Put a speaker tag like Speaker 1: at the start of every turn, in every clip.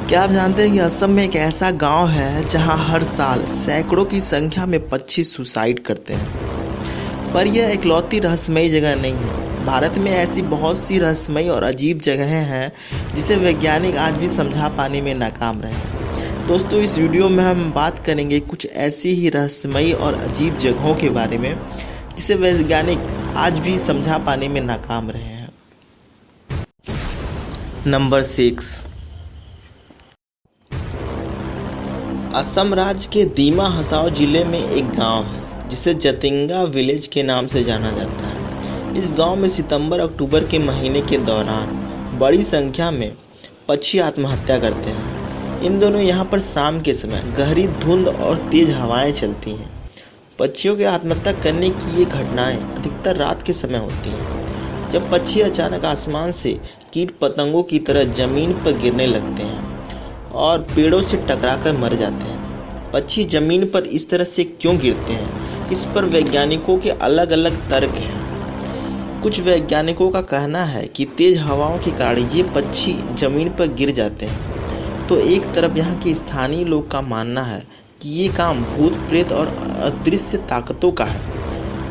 Speaker 1: क्या आप जानते हैं कि असम में एक ऐसा गांव है जहां हर साल सैकड़ों की संख्या में पक्षी सुसाइड करते हैं। पर यह इकलौती रहस्यमयी जगह नहीं है। भारत में ऐसी बहुत सी रहस्यमयी और अजीब जगहें हैं जिसे वैज्ञानिक आज भी समझा पाने में नाकाम रहे हैं। दोस्तों, इस वीडियो में हम बात करेंगे कुछ ऐसी ही रहस्यमयी और अजीब जगहों के बारे में जिसे वैज्ञानिक आज भी समझा पाने में नाकाम रहे हैं। नंबर 6, असम राज्य के दीमा हसाओ जिले में एक गांव है जिसे जतिंगा विलेज के नाम से जाना जाता है। इस गांव में सितंबर-अक्टूबर के महीने के दौरान बड़ी संख्या में पक्षी आत्महत्या करते हैं। इन दोनों यहां पर शाम के समय गहरी धुंध और तेज हवाएं चलती हैं। पक्षियों के आत्महत्या करने की ये घटनाएं अधिकतर रात के समय होती हैं, जब पक्षी अचानक आसमान से कीट पतंगों की तरह जमीन पर गिरने लगते हैं और पेड़ों से टकराकर मर जाते हैं। पक्षी जमीन पर इस तरह से क्यों गिरते हैं, इस पर वैज्ञानिकों के अलग अलग तर्क हैं। कुछ वैज्ञानिकों का कहना है कि तेज हवाओं के कारण ये पक्षी जमीन पर गिर जाते हैं। तो एक तरफ यहाँ के स्थानीय लोग का मानना है कि ये काम भूत प्रेत और अदृश्य ताकतों का है,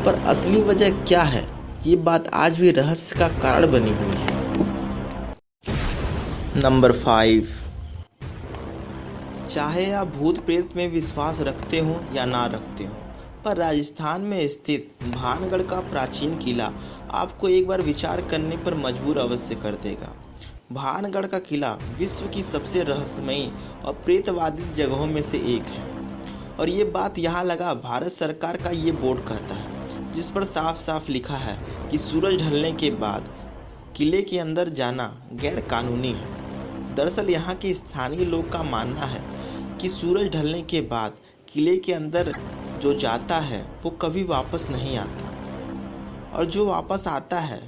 Speaker 1: पर असली वजह क्या है, ये बात आज भी रहस्य का कारण बनी हुई है। नंबर 5, चाहे आप भूत प्रेत में विश्वास रखते हो या ना रखते हो, पर राजस्थान में स्थित भानगढ़ का प्राचीन किला आपको एक बार विचार करने पर मजबूर अवश्य कर देगा। भानगढ़ का किला विश्व की सबसे रहस्यमयी और प्रेतवादी जगहों में से एक है, और ये बात यहाँ लगा भारत सरकार का ये बोर्ड कहता है, जिस पर साफ साफ लिखा है कि सूरज ढलने के बाद किले के अंदर जाना गैर कानूनी है। दरअसल यहाँ के स्थानीय लोग का मानना है कि सूरज ढलने के बाद किले के अंदर जो जाता है वो कभी वापस नहीं आता, और जो वापस आता है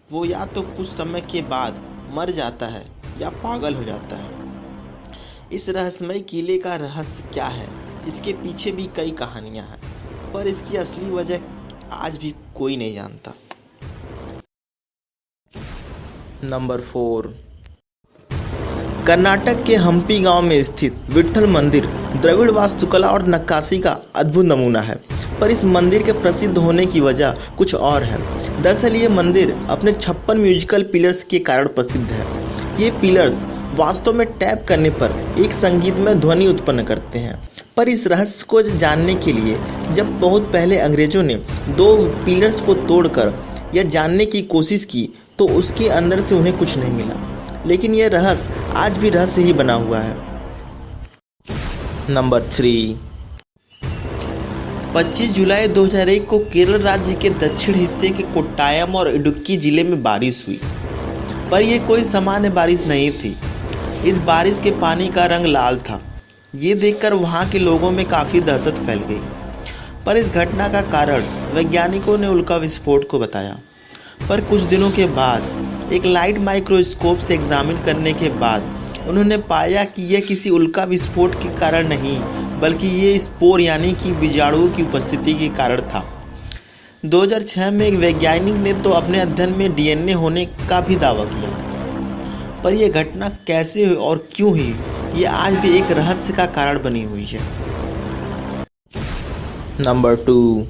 Speaker 1: वो या तो कुछ समय के बाद मर जाता है या पागल हो जाता है। इस रहस्यमय किले का रहस्य क्या है, इसके पीछे भी कई कहानियां हैं, पर इसकी असली वजह आज भी कोई नहीं जानता। नंबर 4, कर्नाटक के हम्पी गांव में स्थित विट्ठल मंदिर द्रविड़ वास्तुकला और नक्काशी का अद्भुत नमूना है, पर इस मंदिर के प्रसिद्ध होने की वजह कुछ और है। दरअसल ये मंदिर अपने 56 म्यूजिकल पिलर्स के कारण प्रसिद्ध है। ये पिलर्स वास्तव में टैप करने पर एक संगीतमय ध्वनि उत्पन्न करते हैं, पर इस रहस्य को जानने के लिए जब बहुत पहले अंग्रेजों ने 2 पिलर्स को तोड़कर यह जानने की कोशिश की तो उसके अंदर से उन्हें कुछ नहीं मिला, लेकिन यह रहस्य आज भी रहस्य ही बना हुआ है। नंबर 3, 25 जुलाई 2001 को केरल राज्य के दक्षिण हिस्से के कोट्टायम और इडुक्की जिले में बारिश हुई, पर यह कोई सामान्य बारिश नहीं थी। इस बारिश के पानी का रंग लाल था। ये देखकर वहां के लोगों में काफ़ी दहशत फैल गई, पर इस घटना का कारण वैज्ञानिकों ने उल्का विस्फोट को बताया। पर कुछ दिनों के बाद एक लाइट माइक्रोस्कोप से एग्जामिन करने के बाद उन्होंने पाया कि यह किसी उल्का विस्फोट के कारण नहीं, बल्कि ये स्पोर यानी कि बीजाणुओं की उपस्थिति के कारण था। 2006 में एक वैज्ञानिक ने तो अपने अध्ययन में डीएनए होने का भी दावा किया, पर यह घटना कैसे हुई और क्यों हुई, ये आज भी एक रहस्य का कारण बनी हुई है। नंबर 2,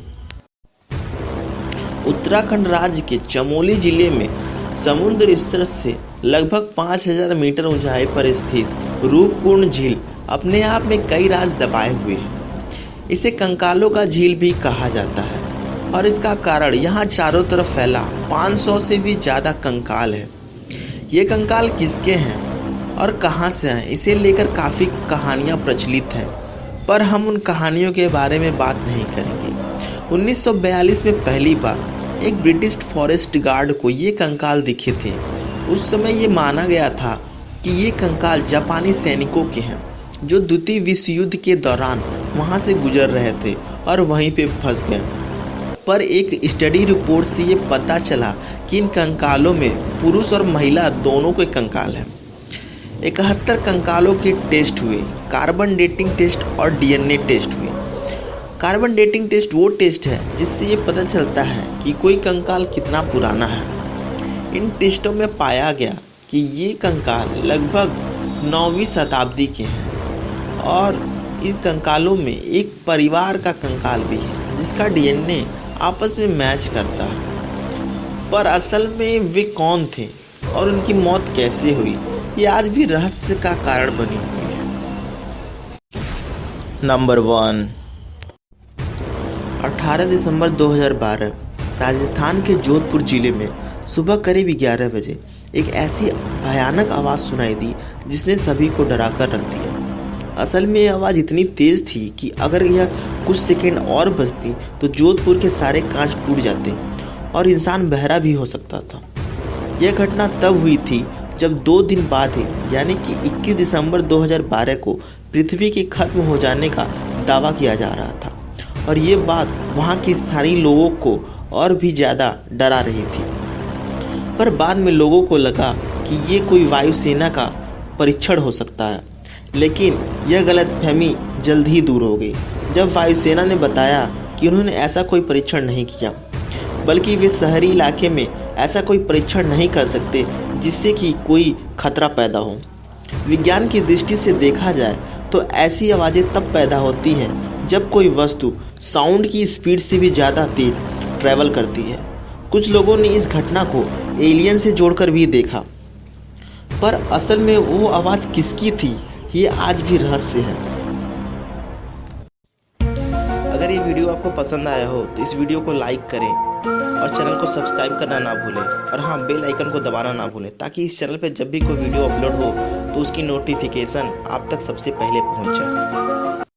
Speaker 1: उत्तराखंड राज्य के चमोली जिले में समुद्र स्तर से लगभग 5000 मीटर ऊंचाई पर स्थित रूपकुंड झील अपने आप में कई राज दबाए हुए है। इसे कंकालों का झील भी कहा जाता है, और इसका कारण यहाँ चारों तरफ फैला 500 से भी ज़्यादा कंकाल है। ये कंकाल किसके हैं और कहाँ से हैं, इसे लेकर काफ़ी कहानियाँ प्रचलित हैं, पर हम उन कहानियों के बारे में बात नहीं करेंगे। 1942 में पहली बार एक ब्रिटिश फॉरेस्ट गार्ड को ये कंकाल दिखे थे। उस समय ये माना गया था कि ये कंकाल जापानी सैनिकों के हैं जो द्वितीय विश्व युद्ध के दौरान वहाँ से गुजर रहे थे और वहीं पे फंस गए। पर एक स्टडी रिपोर्ट से ये पता चला कि इन कंकालों में पुरुष और महिला दोनों के कंकाल हैं। 71 कंकालों के टेस्ट हुए, कार्बन डेटिंग टेस्ट और डीएनए टेस्ट हुए। कार्बन डेटिंग टेस्ट वो टेस्ट है जिससे ये पता चलता है कि कोई कंकाल कितना पुराना है। इन टेस्टों में पाया गया कि ये कंकाल लगभग 9वीं शताब्दी के हैं और इन कंकालों में एक परिवार का कंकाल भी है जिसका डीएनए आपस में मैच करता है। पर असल में वे कौन थे और उनकी मौत कैसे हुई, ये आज भी रहस्य का कारण बनी हुई है। नंबर 1, 18 दिसंबर 2012 राजस्थान के जोधपुर जिले में सुबह करीब 11 बजे एक ऐसी भयानक आवाज़ सुनाई दी जिसने सभी को डरा कर रख दिया। असल में यह आवाज़ इतनी तेज़ थी कि अगर यह कुछ सेकंड और बजती तो जोधपुर के सारे कांच टूट जाते और इंसान बहरा भी हो सकता था। यह घटना तब हुई थी जब 2 दिन बाद ही यानी कि 21 दिसंबर 2012 को पृथ्वी के खत्म हो जाने का दावा किया जा रहा था और ये बात वहाँ के स्थानीय लोगों को और भी ज़्यादा डरा रही थी। पर बाद में लोगों को लगा कि ये कोई वायुसेना का परीक्षण हो सकता है, लेकिन यह गलतफहमी जल्द ही दूर हो गई जब वायुसेना ने बताया कि उन्होंने ऐसा कोई परीक्षण नहीं किया, बल्कि वे शहरी इलाके में ऐसा कोई परीक्षण नहीं कर सकते जिससे कि कोई खतरा पैदा हो। विज्ञान की दृष्टि से देखा जाए तो ऐसी आवाज़ें तब पैदा होती हैं जब कोई वस्तु साउंड की स्पीड से भी ज़्यादा तेज ट्रैवल करती है। कुछ लोगों ने इस घटना को एलियन से जोड़कर भी देखा, पर असल में वो आवाज़ किसकी थी ये आज भी रहस्य है। अगर ये वीडियो आपको पसंद आया हो तो इस वीडियो को लाइक करें और चैनल को सब्सक्राइब करना ना भूलें और हाँ, बेल आइकन को दबाना ना भूलें ताकि इस चैनल पे जब भी कोई वीडियो अपलोड हो तो उसकी नोटिफिकेशन आप तक सबसे पहले पहुंच जाए।